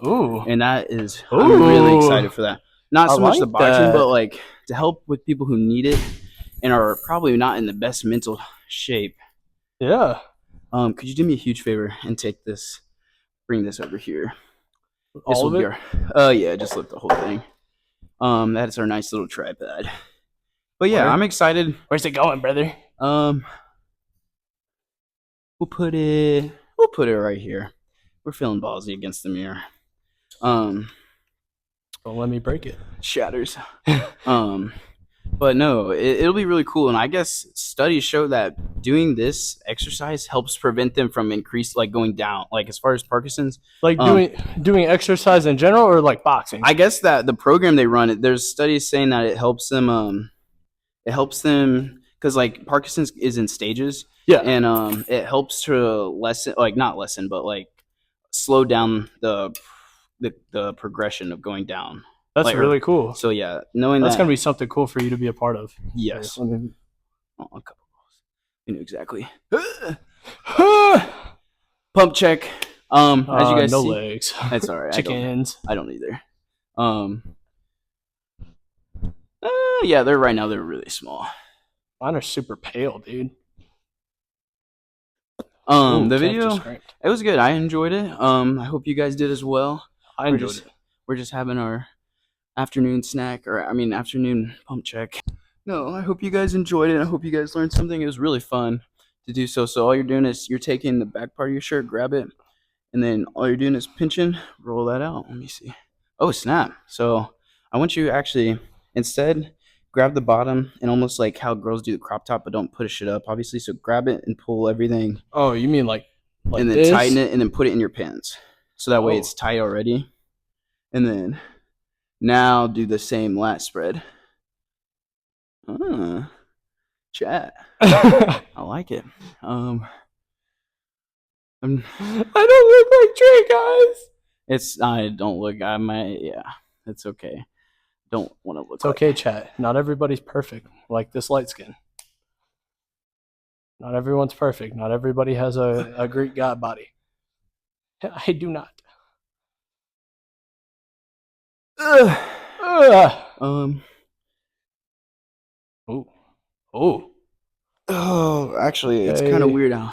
Ooh, and that is I'm really excited for that. Not so much the boxing, but like to help with people who need it and are probably not in the best mental shape. Yeah. Could you do me a huge favor and bring this over here? All of it? Yeah, just lift the whole thing. That is our nice little tripod. But yeah, I'm excited. Where's it going, brother? We'll put it right here. We're feeling ballsy against the mirror. Don't let me break it. Shatters. But no, it'll be really cool. And I guess studies show that doing this exercise helps prevent them from going down, like as far as Parkinson's. Like doing exercise in general, or like boxing? I guess that the program they run, there's studies saying that it helps them because like Parkinson's is in stages. Yeah. And it helps to not lessen, but like slow down the progression of going down. That's really cool. So yeah, knowing that's gonna be something cool for you to be a part of. Yes. A couple balls. You know exactly. Pump check. As you guys no see, legs. That's all right. Chickens. I don't either. Yeah, they're really small. Mine are super pale, dude. Ooh, The Jack just video, screamed. it was good. I enjoyed it. I hope you guys did as well. I enjoyed it. We're just having our afternoon snack, or I mean afternoon pump check. No, I hope you guys enjoyed it. I hope you guys learned something. It was really fun to do so. So all you're doing is you're taking the back part of your shirt, grab it, and then all you're doing is pinching, roll that out. Let me see. Oh snap! So I want you actually instead grab the bottom and almost like how girls do the crop top, but don't push it up, obviously. So grab it and pull everything, Oh, you mean like and then this? tighten it, and then put it in your pants. So that way Oh. it's tight already. And then now do the same lat spread. Chat. I like it. I don't look like Trey, guys. I don't look. I might. Yeah, it's okay. Don't want to look. It's okay, chat. Not everybody's perfect. Like this light skin. Not everyone's perfect. Not everybody has a Greek god body. I do not. Oh. Oh. Oh, actually, it's kind of weird now.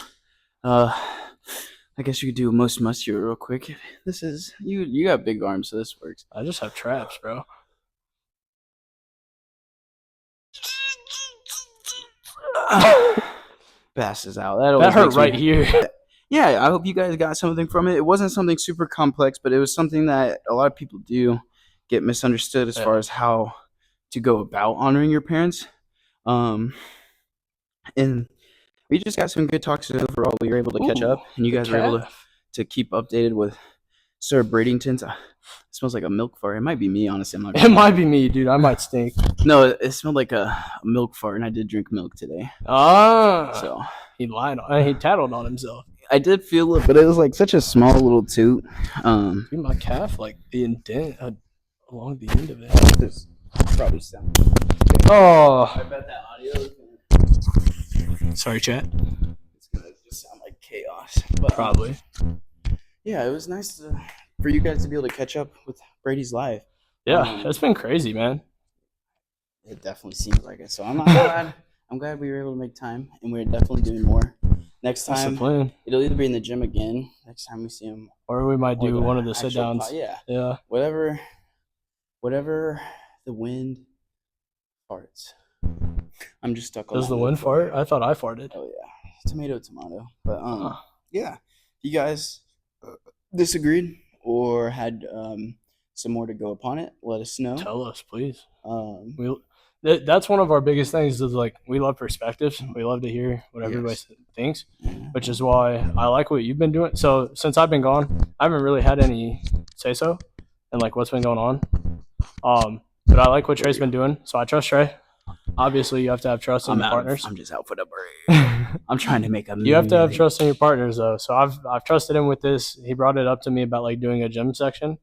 I guess you could do most muscular real quick. This is you. You got big arms, so this works. I just have traps, bro. Passes out. That hurt right here. Yeah, I hope you guys got something from it. It wasn't something super complex, but it was something that a lot of people do get misunderstood as far as how to go about honoring your parents. And we just got some good talks overall. We were able to catch up, and you guys were able to keep updated with Sir Bradington's. It smells like a milk fart. It might be me, honestly. It might be me, dude. I might stink. No, it smelled like a milk fart, and I did drink milk today. So he lied. He tattled on himself. I did feel it, but it was like such a small little toot. Dude, my calf, like the indent along the end of it. This probably sound. Oh, I bet that audio. Sorry, chat. It's gonna just sound like chaos. But, Probably. Yeah, it was nice for you guys to be able to catch up with Brady's life. Yeah, it's been crazy, man. It definitely seems like it. So I'm glad. I'm glad we were able to make time, and we're definitely doing more. Next time, that's the plan. It'll either be in the gym again. Next time we see him, or we might do one of the sit downs. Yeah. Whatever the wind farts. I'm just stuck on. Does the wind fart? I thought I farted. Oh yeah, tomato. But yeah. If you guys disagreed or had some more to go upon it, let us know. Tell us, please. That's one of our biggest things is like we love perspectives. We love to hear what everybody thinks, which is why I like what you've been doing. So since I've been gone, I haven't really had any say so and like what's been going on. But I like what Trey's been doing, so I trust Trey. Obviously, you have to have trust in your partners. I'm just out for the break. I'm trying to make a. You have to have trust in your partners, though. So I've trusted him with this. He brought it up to me about like doing a gym section,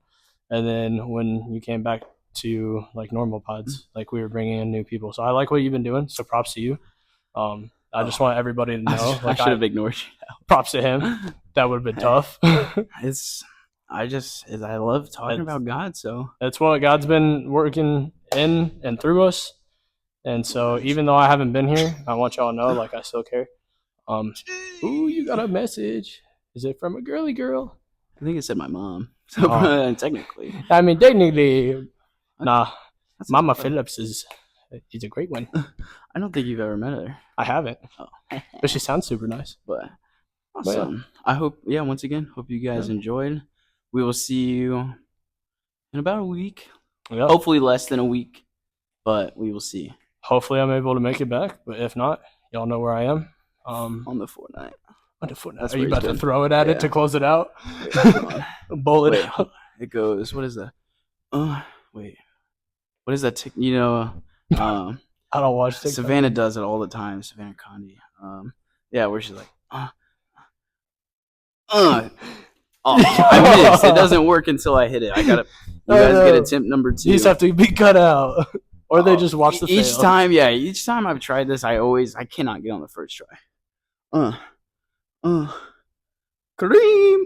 and then when you came back to like normal pods, like we were bringing in new people. So I like what you've been doing. So props to you. I just want everybody to know. I should have ignored you. Props to him. That would have been tough. I love talking about God. So that's what God's been working in and through us. And so even though I haven't been here, I want y'all to know, like, I still care. Ooh, you got a message. Is it from a girly girl? I think it said my mom. So technically. I mean, technically, nah. Mama Phillips is a great one. I don't think you've ever met her. I haven't. But she sounds super nice. But awesome. I hope, once again, hope you guys enjoyed. We will see you in about a week. Yep. Hopefully less than a week, but we will see. Hopefully I'm able to make it back, but if not, y'all know where I am. On the Fortnite. Are you about to throw it at it to close it out? Bullet. Wait, it goes. What is that? Wait. What is that? I don't watch TikTok. Savannah does it all the time. Savannah Condi. Where she's like, I missed. It doesn't work until I hit it. I gotta. You guys get attempt number 2. These have to be cut out. Or they just watch the fail. Each time I've tried this, I cannot get on the first try. Kareem.